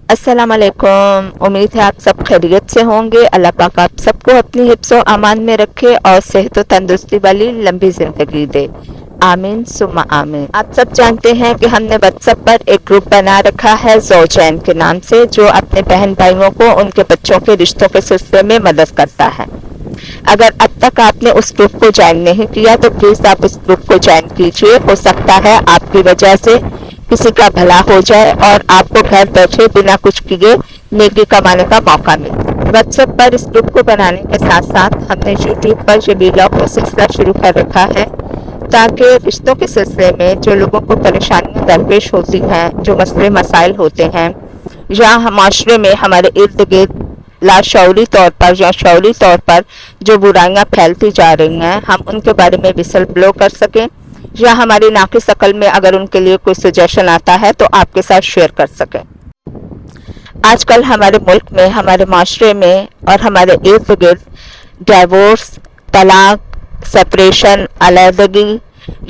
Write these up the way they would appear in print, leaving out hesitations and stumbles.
अस्सलाम वालेकुम। उम्मीद है आप सब खैरियत से होंगे। अल्लाह पाक आप सबको अपनी हिफ्ज़ व अमान में रखे और सेहत व तंदुरुस्ती वाली लंबी ज़िंदगी दे। आमीन सुम्मा आमीन। आप सब जानते हैं कि हमने व्हाट्सएप पर एक ग्रुप बना रखा है ज़ौजैन के नाम से, जो अपने बहन भाइयों को उनके बच्चों के रिश्तों के सिलसिले में मदद करता है। अगर अब तक आपने उस ग्रुप को ज्वाइन नहीं किया तो प्लीज़ आप उस ग्रुप को ज्वाइन कीजिए। हो सकता है आपकी वजह से किसी का भला हो जाए और आपको घर बैठे बिना कुछ किए नेकी कमाने का मौका मिले। व्हाट्सएप पर इस ग्रुप को बनाने के साथ साथ हमने यूट्यूब पर ये वीडियो का सिलसिला शुरू कर रखा है, ताकि रिश्तों के सिलसिले में जो लोगों को परेशानियां दरपेश होती हैं, जो मसले मसाइल होते हैं या माशरे में हमारे इर्द गिर्द लाशऊरी तौर पर या शऊरी तौर पर जो बुराइयां फैलती जा रही हैं, हम उनके बारे में विसल ब्लो कर सकें, या हमारी नाक़िस अकल में अगर उनके लिए कोई सजेशन आता है तो आपके साथ शेयर कर सकें। आजकल हमारे मुल्क में, हमारे माशरे में और हमारे इर्द गिर्द डिवोर्स, तलाक, सेपरेशन, अलहदगी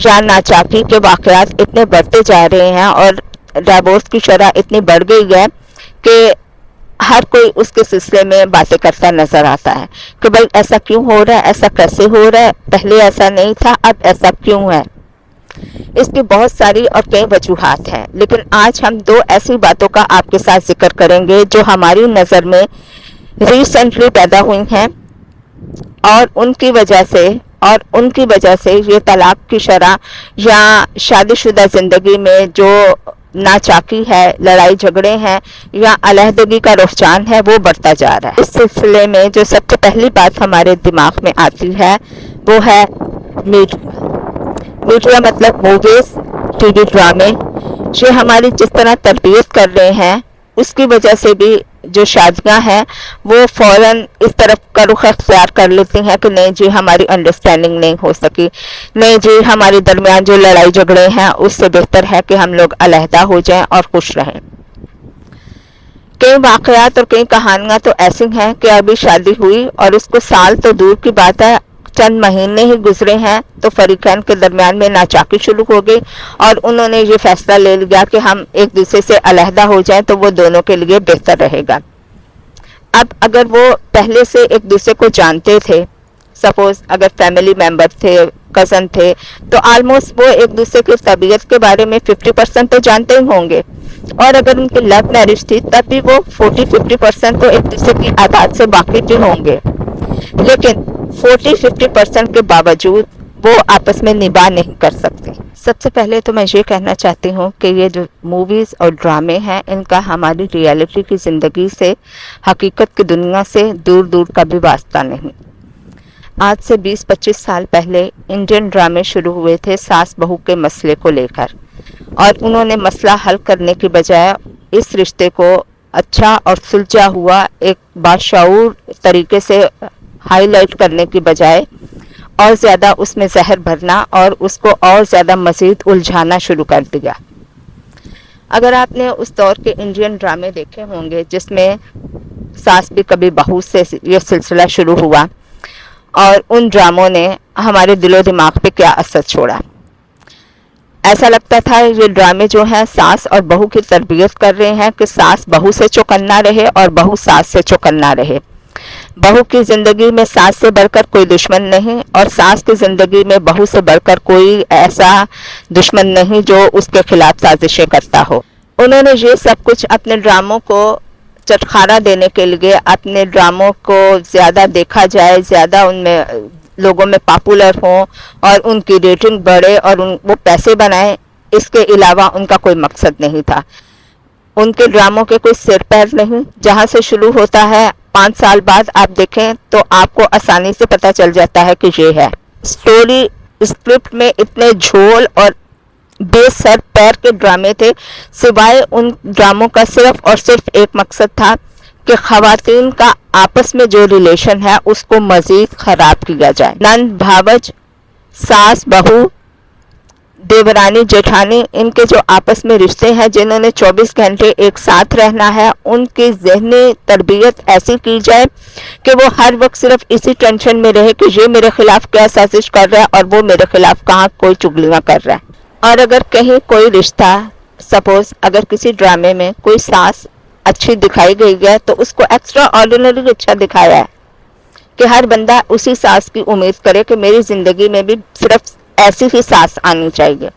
या नाचाकी के वाक़यात इतने बढ़ते जा रहे हैं और डिवोर्स की शरह इतनी बढ़ गई है कि हर कोई उसके सिलसिले में बातें करता नजर आता है कि भाई ऐसा क्यों हो रहा है, ऐसा कैसे हो रहा है, पहले ऐसा नहीं था, अब ऐसा क्यों है। इसकी बहुत सारी और कई वजूहात हैं, लेकिन आज हम दो ऐसी बातों का आपके साथ जिक्र करेंगे जो हमारी नज़र में रिसेंटली पैदा हुई हैं और उनकी वजह से ये तलाक की शरह या शादीशुदा ज़िंदगी में जो नाचाकी है, लड़ाई झगड़े हैं या अलहदगी का रुझान है, वो बढ़ता जा रहा है। इस सिलसिले में जो सबसे पहली बात हमारे दिमाग में आती है वो है मीडिया मतलब मूवीज, टीवी ड्रामे। ये हमारी जिस तरह तरबियत कर रहे हैं उसकी वजह से भी जो शादियां हैं वो फौरन इस तरफ का रुख अख्तियार कर लेती हैं कि नहीं जी हमारी अंडरस्टैंडिंग नहीं हो सकी, नहीं जी हमारे दरमियान जो लड़ाई झगड़े हैं उससे बेहतर है कि हम लोग अलहदा हो जाएं और खुश रहें। कई वाक़यात और कई कहानियां तो ऐसी हैं कि अभी शादी हुई और उसको साल तो दूर की बात है, चंद महीने ही गुजरे हैं तो फरीकैन के दरमियान में नाचाकी शुरू हो गई और उन्होंने ये फैसला ले लिया कि हम एक दूसरे से अलहदा हो जाएं तो वो दोनों के लिए बेहतर रहेगा। अब अगर वो पहले से एक दूसरे को जानते थे, सपोज अगर फैमिली मेंबर थे, कज़न थे, तो ऑलमोस्ट वो एक दूसरे की तबीयत के बारे में 50% तो जानते ही होंगे, और अगर उनकी लव मैरिज थी तब भी वो 40-50% तो एक दूसरे की आदत से वाकिफ ही होंगे। लेकिन 40-50% के बावजूद वो आपस में निभा नहीं कर सकते। सबसे पहले तो मैं ये कहना चाहती हूँ कि ये जो मूवीज़ और ड्रामे हैं इनका हमारी रियलिटी की ज़िंदगी से, हकीकत की दुनिया से दूर दूर का भी वास्ता नहीं। आज से 20-25 साल पहले इंडियन ड्रामे शुरू हुए थे सास बहू के मसले को लेकर, और उन्होंने मसला हल करने की बजाय इस रिश्ते को अच्छा और सुलझा हुआ एक बाशऊर तरीके से हाईलाइट करने की बजाय और ज़्यादा उसमें जहर भरना और उसको और ज़्यादा मज़ीद उलझाना शुरू कर दिया। अगर आपने उस दौर के इंडियन ड्रामे देखे होंगे जिसमें सास भी कभी बहू से ये सिलसिला शुरू हुआ, और उन ड्रामों ने हमारे दिलो दिमाग पे क्या असर छोड़ा। ऐसा लगता था ये ड्रामे जो हैं सास और बहू की तरबियत कर रहे हैं कि सास बहू से चौकन्ना रहे और बहू सास से चौकन्ना रहे। बहू की ज़िंदगी में सास से बढ़कर कोई दुश्मन नहीं और सास की ज़िंदगी में बहू से बढ़कर कोई ऐसा दुश्मन नहीं जो उसके खिलाफ साजिशें करता हो। उन्होंने ये सब कुछ अपने ड्रामों को चटखारा देने के लिए, अपने ड्रामों को ज़्यादा देखा जाए, ज़्यादा उनमें लोगों में पॉपुलर हों और उनकी रेटिंग बढ़े और वो पैसे बनाएं, इसके अलावा उनका कोई मकसद नहीं था। उनके ड्रामों के कोई सिर पैर नहीं। जहाँ से शुरू होता है 5 साल बाद आप देखें तो आपको आसानी से पता चल जाता है कि ये है। स्टोरी स्क्रिप्ट में इतने झोल और बेसर पैर के ड्रामे थे, सिवाय उन ड्रामों का सिर्फ और सिर्फ एक मकसद था कि ख़वातीन का आपस में जो रिलेशन है उसको मज़ीद ख़राब किया जाए। नंद भावज, सास बहू, देवरानी जेठानी, इनके जो आपस में रिश्ते हैं जिन्होंने 24 घंटे एक साथ रहना है, उनकी ज़हनी तरबियत ऐसी की जाए कि वो हर वक्त सिर्फ इसी टेंशन में रहे कि ये मेरे खिलाफ क्या साजिश कर रहा है और वो मेरे खिलाफ कहाँ कोई चुगलियाँ कर रहा है। और अगर कहीं कोई रिश्ता, सपोज अगर किसी ड्रामे में कोई सास अच्छी दिखाई गई है तो उसको एक्स्ट्रा ऑर्डिनरी अच्छा दिखाया है कि हर बंदा उसी सास की उम्मीद करे कि मेरी ज़िंदगी में भी सिर्फ ऐसी ही सास आनी चाहिए।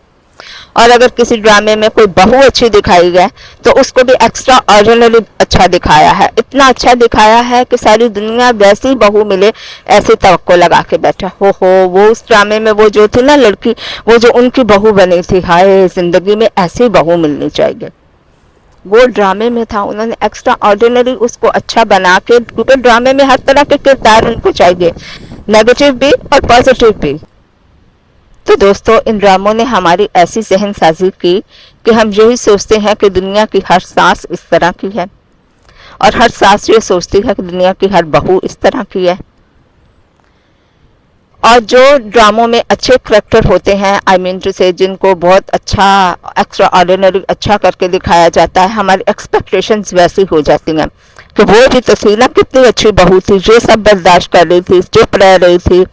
और अगर किसी ड्रामे में कोई बहू अच्छी दिखाई है तो उसको भी एक्स्ट्रा ऑर्डिनरी अच्छा दिखाया है, इतना अच्छा दिखाया है कि सारी दुनिया वैसी बहू मिले ऐसी तवक्को लगा के बैठा हो। वो उस ड्रामे में वो जो थी ना लड़की, वो जो उनकी बहू बनी थी, हाय जिंदगी में ऐसी बहू मिलनी चाहिए, वो ड्रामे में था। उन्होंने एक्स्ट्रा ऑर्डिनरी उसको अच्छा बना के, क्योंकि ड्रामे में हर तरह के किरदार उनको चाहिए, नेगेटिव भी और पॉजिटिव भी। तो दोस्तों, इन ड्रामों ने हमारी ऐसी जहन साजी की कि हम यही सोचते हैं कि दुनिया की हर सास इस तरह की है, और हर सास ये सोचती है कि दुनिया की हर बहू इस तरह की है। और जो ड्रामों में अच्छे करेक्टर होते हैं, आई मीन टू से, जिनको बहुत अच्छा एक्स्ट्रा ऑर्डिनरी अच्छा करके दिखाया जाता है, हमारी एक्सपेक्टेशंस वैसी हो जाती हैं कि वो भी तो थी ना, कितनी अच्छी बहू थी, जो सब बर्दाश्त कर रही थी, चुप रह रही थी,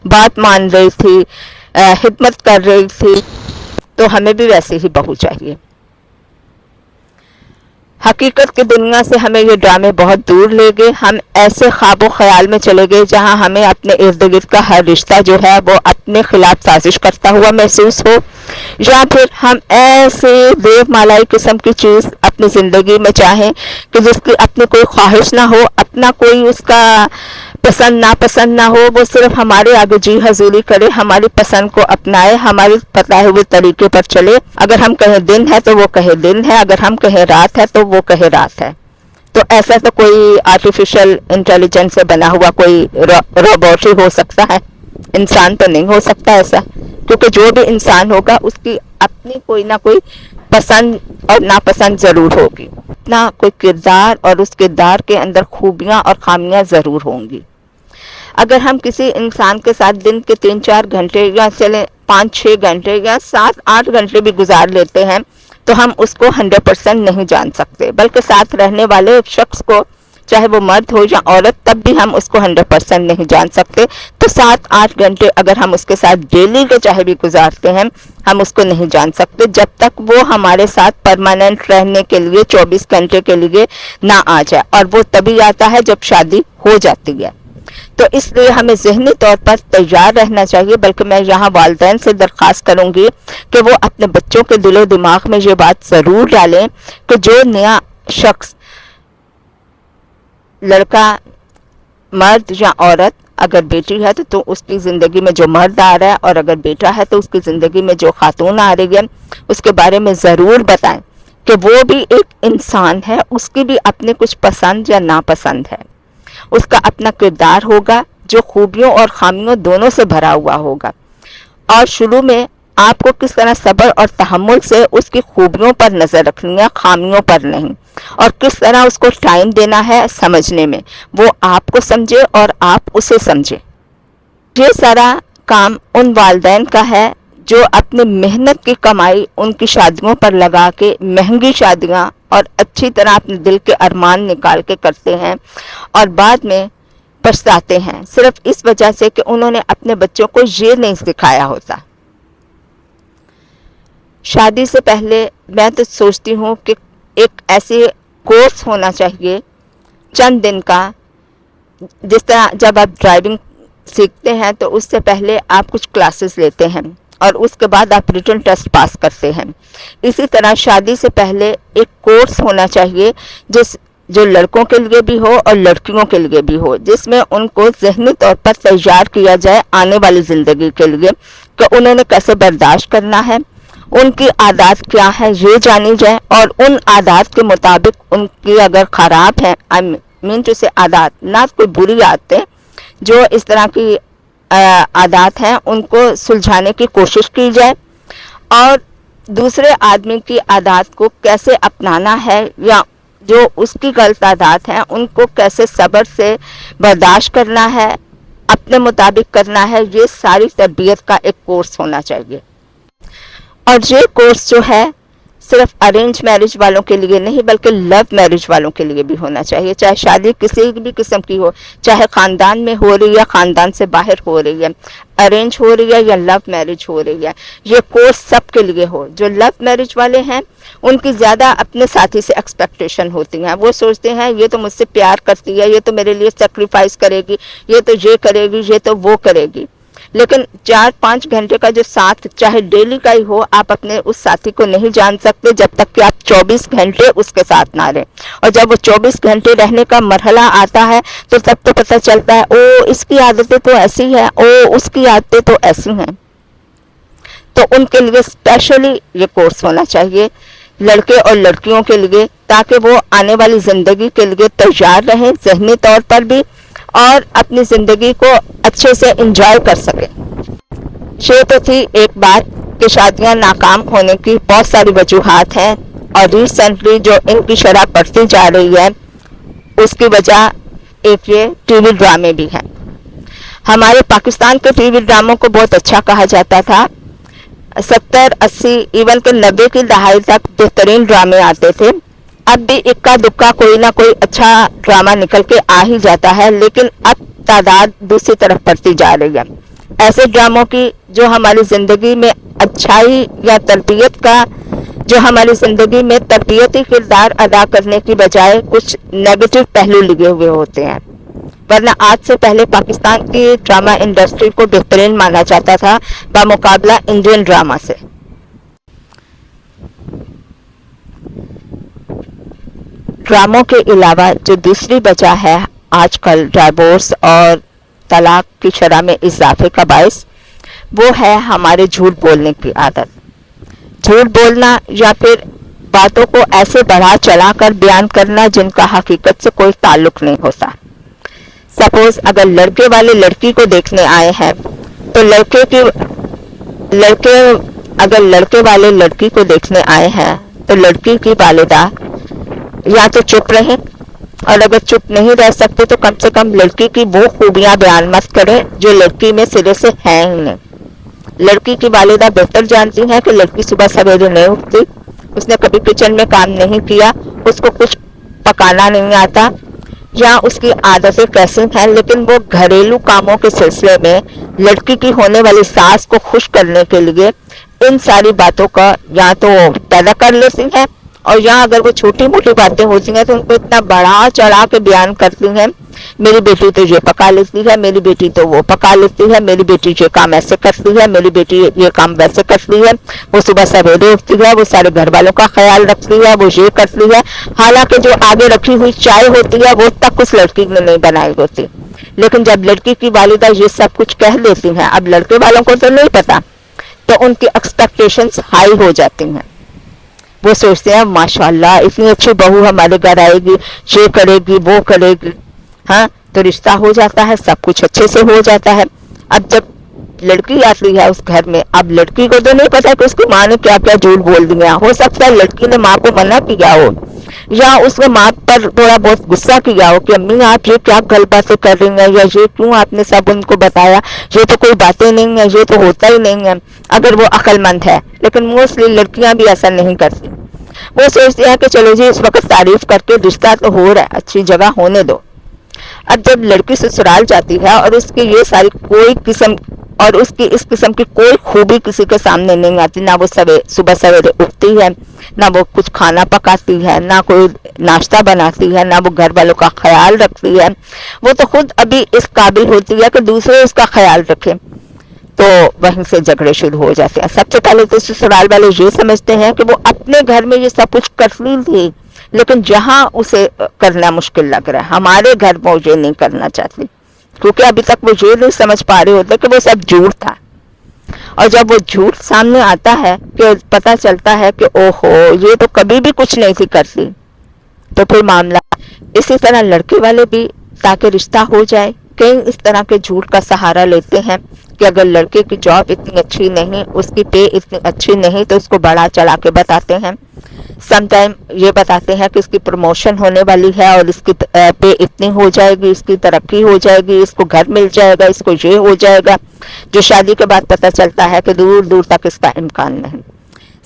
बात मान रही थी, हिम्मत कर रही थी, तो हमें भी वैसे ही बहू चाहिए। हकीकत की दुनिया से हमें ये ड्रामे बहुत दूर ले गए। हम ऐसे ख्वाबो ख्याल में चले गए जहां हमें अपने इर्द गिर्द का हर रिश्ता जो है वो अपने खिलाफ साजिश करता हुआ महसूस हो, या फिर हम ऐसे देवमालाई किस्म की चीज़ अपनी ज़िंदगी में चाहें कि जिसकी अपनी कोई ख्वाहिश ना हो, अपना कोई उसका पसंद नापसंद ना हो, वो सिर्फ हमारे आगे जी हजूरी करे, हमारी पसंद को अपनाए, हमारे बताए हुए तरीके पर चले। अगर हम कहें दिन है तो वो कहे दिन है, अगर हम कहें रात है तो वो कहे रात है। तो ऐसा तो कोई आर्टिफिशियल इंटेलिजेंस से बना हुआ कोई रोबोट ही हो सकता है, इंसान तो नहीं हो सकता ऐसा, क्योंकि जो भी इंसान होगा उसकी अपनी कोई ना कोई पसंद और नापसंद जरूर होगी, अपना कोई किरदार, और उस किरदार के अंदर खूबियां और खामियां जरूर होंगी। अगर हम किसी इंसान के साथ दिन के 3-4 घंटे या चले 5-6 घंटे या 7-8 घंटे भी गुजार लेते हैं तो हम उसको 100% नहीं जान सकते, बल्कि साथ रहने वाले शख्स को, चाहे वो मर्द हो या औरत, तब भी हम उसको 100% नहीं जान सकते। तो 7-8 घंटे अगर हम उसके साथ डेली के चाहे भी गुजारते हैं, हम उसको नहीं जान सकते जब तक वो हमारे साथ परमानेंट रहने के लिए 24 घंटे के लिए ना आ जाए, और वो तभी आता है जब शादी हो जाती है। तो इसलिए हमें ज़हनी तौर पर तैयार रहना चाहिए। बल्कि मैं यहाँ वालिदैन से दरख्वास्त करूँगी कि वो अपने बच्चों के दिलो दिमाग में ये बात ज़रूर डालें कि जो नया शख्स, लड़का, मर्द या औरत, अगर बेटी है तो उसकी ज़िंदगी में जो मर्द आ रहा है, और अगर बेटा है तो उसकी ज़िंदगी में जो खातून आ रही है, उसके बारे में ज़रूर बताएं कि वो भी एक इंसान है, उसकी भी अपने कुछ पसंद या नापसंद है, उसका अपना किरदार होगा जो खूबियों और खामियों दोनों से भरा हुआ होगा। और शुरू में आपको किस तरह सब्र और तहम्मुल से उसकी खूबियों पर नज़र रखनी है, खामियों पर नहीं, और किस तरह उसको टाइम देना है समझने में, वो आपको समझे और आप उसे समझे। ये सारा काम उन वालिदैन का है जो अपनी मेहनत की कमाई उनकी शादियों पर लगा के महंगी शादियां और अच्छी तरह अपने दिल के अरमान निकाल के करते हैं, और बाद में पछताते हैं सिर्फ इस वजह से कि उन्होंने अपने बच्चों को ये नहीं सिखाया होता। शादी से पहले मैं तो सोचती हूँ कि एक ऐसे कोर्स होना चाहिए चंद दिन का, जिस तरह जब आप ड्राइविंग सीखते हैं तो उससे पहले आप कुछ क्लासेस लेते हैं और उसके बाद आप रिटन टेस्ट पास करते हैं। इसी तरह शादी से पहले एक कोर्स होना चाहिए जो लड़कों के लिए भी हो और लड़कियों के लिए भी हो, जिसमें उनको ज़हनी तौर पर तैयार किया जाए आने वाली ज़िंदगी के लिए कि उन्होंने कैसे बर्दाश्त करना है, उनकी आदत क्या है ये जानी जाए, और उन आदत के मुताबिक उनकी अगर ख़राब है, आई मीन टू से आदत, ना कोई बुरी आदतें, जो इस तरह की आदत हैं उनको सुलझाने की कोशिश की जाए, और दूसरे आदमी की आदत को कैसे अपनाना है या जो उसकी गलत आदत हैं उनको कैसे सब्र से बर्दाश्त करना है, अपने मुताबिक करना है, ये सारी तरबियत का एक कोर्स होना चाहिए। और ये कोर्स जो है صرف ارینج میرج والوں کے لیے نہیں بلکہ لو میرج والوں کے لیے بھی ہونا چاہیے. چاہے شادی کسی بھی قسم کی ہو, چاہے خاندان میں ہو رہی ہے خاندان سے باہر ہو رہی ہے, ارینج ہو رہی ہے یا لو میرج ہو رہی ہے, یہ کورس سب کے لیے ہو. جو لو میرج والے ہیں ان کی زیادہ اپنے ساتھی سے ایکسپیکٹیشن ہوتی ہیں. وہ سوچتے ہیں یہ تو مجھ سے پیار کرتی ہے, یہ تو میرے لیے سیکریفائس کرے گی, یہ تو یہ کرے گی, یہ تو وہ کرے گی. لیکن 4-5 گھنٹے کا جو ساتھ چاہے ڈیلی کا ہی ہو, آپ اپنے اس ساتھی کو نہیں جان سکتے جب تک کہ آپ 24 گھنٹے اس کے ساتھ نہ رہیں. اور جب وہ 24 گھنٹے رہنے کا مرحلہ آتا ہے تو تب تو پتہ چلتا ہے او اس کی عادتیں تو ایسی ہیں, او اس کی عادتیں تو ایسی ہیں. تو ان کے لیے اسپیشلی یہ کورس ہونا چاہیے لڑکے اور لڑکیوں کے لیے, تاکہ وہ آنے والی زندگی کے لیے تیار رہیں ذہنی طور پر بھی, اور اپنی زندگی کو اچھے سے انجوائے کر سکیں. یہ تو تھی ایک بات کہ شادیاں ناکام ہونے کی بہت ساری وجوہات ہیں, اور ریسنٹلی جو ان کی شرح بڑھتی جا رہی ہے اس کی وجہ ایک یہ ٹی وی ڈرامے بھی ہیں. ہمارے پاکستان کے ٹی وی ڈراموں کو بہت اچھا کہا جاتا تھا. 70-80 ایون کہ 90 کی دہائی تک بہترین ڈرامے آتے تھے. اب بھی اکا دکا کوئی نہ کوئی اچھا ڈرامہ نکل کے آ ہی جاتا ہے, لیکن اب تعداد دوسری طرف بڑھتی جا رہی ہے ایسے ڈراموں کی جو ہماری زندگی میں اچھائی یا تربیت کا, جو ہماری زندگی میں تربیتی کردار ادا کرنے کی بجائے کچھ نیگیٹو پہلو لگے ہوئے ہوتے ہیں. ورنہ آج سے پہلے پاکستان کی ڈرامہ انڈسٹری کو بہترین مانا جاتا تھا بمقابلہ انڈین ڈرامہ سے. ڈراموں کے علاوہ جو دوسری وجہ ہے آج کل ڈائیورس اور طلاق کی شرح میں اضافے کا باعث, وہ ہے ہمارے جھوٹ بولنے کی عادت. جھوٹ بولنا یا پھر باتوں کو ایسے بڑھا چلا کر بیان کرنا جن کا حقیقت سے کوئی تعلق نہیں ہوتا. سپوز اگر لڑکے والے لڑکی کو دیکھنے آئے ہیں تو اگر لڑکے والے لڑکی کو دیکھنے آئے ہیں تو لڑکی کی والدہ یا تو چپ رہیں, اور اگر چپ نہیں رہ سکتے تو کم سے کم لڑکی کی وہ خوبیاں بیان مت کریں جو لڑکی میں سرے سے ہیں ہی نہیں. لڑکی کی والدہ بہتر جانتی ہیں کہ لڑکی صبح سویرے نہیں اٹھتی, اس نے کبھی کچن میں کام نہیں کیا, اس کو کچھ پکانا نہیں آتا, یا اس کی عادتیں کیسی ہیں, لیکن وہ گھریلو کاموں کے سلسلے میں لڑکی کی ہونے والی ساس کو خوش کرنے کے لیے ان ساری باتوں کا یا تو پیدا کر لیتی ہیں, اور یا اگر وہ چھوٹی موٹی باتیں ہوتی ہیں تو ان کو اتنا بڑا چڑھا کے بیان کرتی ہیں. میری بیٹی تو یہ پکا لیتی ہے, میری بیٹی تو وہ پکا لیتی ہے, میری بیٹی یہ کام ایسے کرتی ہے, میری بیٹی یہ کام ویسے کرتی ہے, وہ صبح سویرے اٹھتی ہے, وہ سارے گھر والوں کا خیال رکھتی ہے, وہ یہ کرتی ہے. حالانکہ جو آگے رکھی ہوئی چائے ہوتی ہے وہ تک اس لڑکی نے نہیں بنائی ہوتی. لیکن جب لڑکی کی والدہ یہ سب کچھ کہہ لیتی ہیں, اب لڑکے والوں کو تو نہیں پتا, تو ان کی ایکسپیکٹیشنز ہائی ہو جاتی ہیں. وہ سوچتے ہیں ماشاءاللہ اتنی اچھی بہو ہمارے گھر آئے گی, یہ کرے گی وہ کرے گی, ہاں تو رشتہ ہو جاتا ہے, سب کچھ اچھے سے ہو جاتا ہے. اب جب لڑکی آتی ہے اس گھر میں, اب لڑکی کو تو نہیں پتا کہ اس کی ماں نے کیا کیا جھوٹ بول دیا. ہو سکتا ہے لڑکی نے ماں کو منع کیا ہو, یا اس نے ماں پر تھوڑا بہت غصہ کیا ہو کہ امی آپ یہ کیا غلط باتیں کر رہی ہیں, یا یہ کیوں آپ نے سب ان کو بتایا, یہ تو کوئی باتیں نہیں ہیں, یہ تو ہوتا ہی نہیں ہے, اگر وہ عقل مند ہے. لیکن موسٹلی لڑکیاں بھی ایسا نہیں کرتی. وہ سوچتی ہیں کہ چلو جی اس وقت تعریف کر کے رشتہ تو ہو رہا ہے, اچھی جگہ ہونے دو. اب جب لڑکی سسرال جاتی ہے اور اس کی یہ ساری کوئی قسم اور اس کی اس قسم کی کوئی خوبی کسی کے سامنے نہیں آتی, نہ وہ صبح سویرے اٹھتی ہے, نہ وہ کچھ کھانا پکاتی ہے, نہ کوئی ناشتہ بناتی ہے, نہ وہ گھر والوں کا خیال رکھتی ہے, وہ تو خود ابھی اس قابل ہوتی ہے کہ دوسرے اس کا خیال رکھیں, تو وہیں سے جھگڑے شروع ہو جاتے ہیں. سب سے پہلے تو سسرال والے یہ سمجھتے ہیں کہ وہ اپنے گھر میں یہ سب کچھ کرتی تھی, لیکن جہاں اسے کرنا مشکل لگ رہا ہے ہمارے گھر میں یہ نہیں کرنا چاہتی, کیونکہ ابھی تک وہ یہ نہیں سمجھ پا رہے ہوتے کہ وہ سب جھوٹ تھا. اور جب وہ جھوٹ سامنے آتا ہے کہ پتہ چلتا ہے کہ اوہو یہ تو کبھی بھی کچھ نہیں تھی کرتی, تو پھر معاملہ. اسی طرح لڑکے والے بھی تاکہ رشتہ ہو جائے کئی اس طرح کے جھوٹ کا سہارا لیتے ہیں کہ اگر لڑکے کی جاب اتنی اچھی نہیں, اس کی پے اتنی اچھی نہیں, تو اس کو بڑا چلا کے بتاتے ہیں. سم ٹائم یہ بتاتے ہیں کہ اس کی پروموشن ہونے والی ہے اور اس کی پے اتنی ہو جائے گی, اس کی ترقی ہو جائے گی, اس کو گھر مل جائے گا, اس کو یہ ہو جائے گا, جو شادی کے بعد پتہ چلتا ہے کہ دور دور تک اس کا امکان نہیں.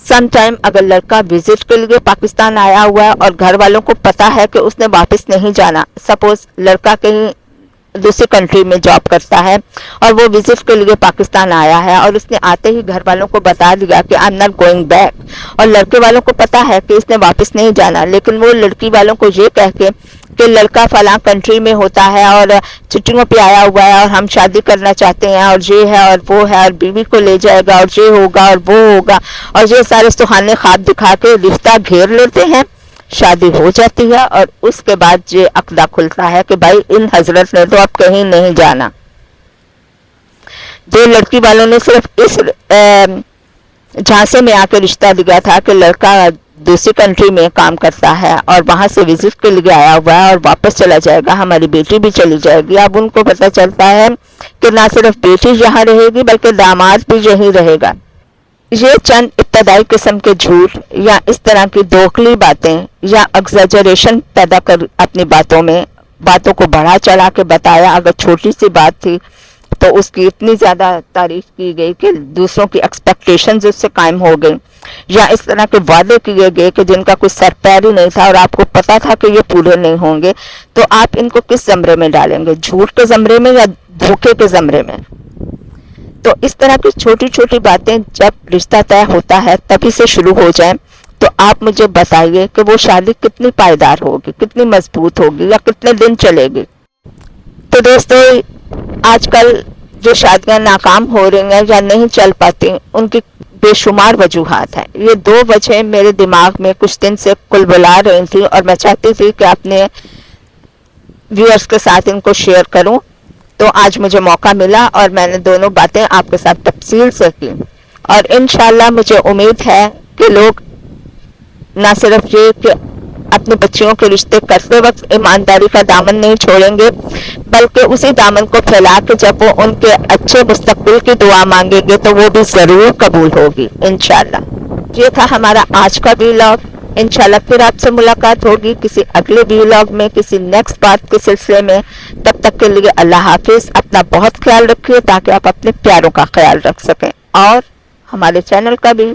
सम टाइम अगर लड़का विजिट के लिए पाकिस्तान आया हुआ है और घर वालों को पता है कि उसने वापस नहीं जाना, सपोज लड़का कहीं दूसरी कंट्री में जॉब करता है और वो विजिट के लिए पाकिस्तान आया है और उसने आते ही घर वालों को बता दिया कि I am not going back, और लड़के वालों को पता है कि इसने वापस नहीं जाना, लेकिन वो लड़की वालों को ये कह के कि लड़का फलां कंट्री में होता है और छुट्टियों पे आया हुआ है और हम शादी करना चाहते हैं और ये है और वो है और बीवी को ले जाएगा और ये होगा और वो होगा, और ये सारे सुहाने ख्वाब दिखा के रिश्ता घेर लेते हैं, शादी हो जाती है और उसके बाद ये अकदा खुलता है कि भाई इन हजरत ने तो अब कहीं नहीं जाना। जो लड़की वालों ने सिर्फ इस झांसे में आके रिश्ता दिया था कि लड़का दूसरी कंट्री में काम करता है और वहां से विजिट के लिए आया हुआ है और वापस चला जाएगा, हमारी बेटी भी चली जाएगी, अब उनको पता चलता है कि ना सिर्फ बेटी यहाँ रहेगी बल्कि दामाद भी यहीं रहेगा। ये चंद इब्तदाई किस्म के झूठ या इस तरह की दोखली बातें या एग्जैजरेशन पैदा कर अपनी बातों को बढ़ा चढ़ा के बताया। अगर छोटी सी बात थी तो उसकी इतनी ज़्यादा तारीफ की गई कि दूसरों की एक्सपेक्टेशंस उससे कायम हो गई, या इस तरह के वादे किए गए कि जिनका कोई सर पैर ही नहीं था और आपको पता था कि ये पूरे नहीं होंगे, तो आप इनको किस ज़मरे में डालेंगे, झूठ के ज़मरे में या धोखे के ज़मरे में। तो इस तरह की छोटी छोटी बातें जब रिश्ता तय होता है तभी से शुरू हो जाए, तो आप मुझे बताइए कि वो शादी कितनी पायदार होगी, कितनी मजबूत होगी या कितने दिन चलेगी। तो दोस्तों, आजकल जो शादियां नाकाम हो रही हैं या नहीं चल पाती, उनकी बेशुमार वजूहात हैं। ये दो वजह मेरे दिमाग में कुछ दिन से कुलबुला रही थी और मैं चाहती थी कि अपने व्यूअर्स के साथ इनको शेयर करूं, तो आज मुझे मौका मिला और मैंने दोनों बातें आपके साथ तफसील से की, और इंशाल्लाह मुझे उम्मीद है कि लोग ना सिर्फ ये कि अपने बच्चियों के रिश्ते करते वक्त ईमानदारी का दामन नहीं छोड़ेंगे, बल्कि उसी दामन को फैला के जब वो उनके अच्छे मुस्तकबिल की दुआ मांगेंगे तो वो भी ज़रूर कबूल होगी इंशाल्लाह। ये था हमारा आज का व्लॉग। इंशाल्लाह फिर आपसे मुलाकात होगी किसी अगले व्लॉग में, किसी नेक्स्ट बात के सिलसिले में। तब तक के लिए अल्लाह हाफिज। अपना बहुत ख्याल रखिए ताकि आप अपने प्यारों का ख्याल रख सकें और हमारे चैनल का भी।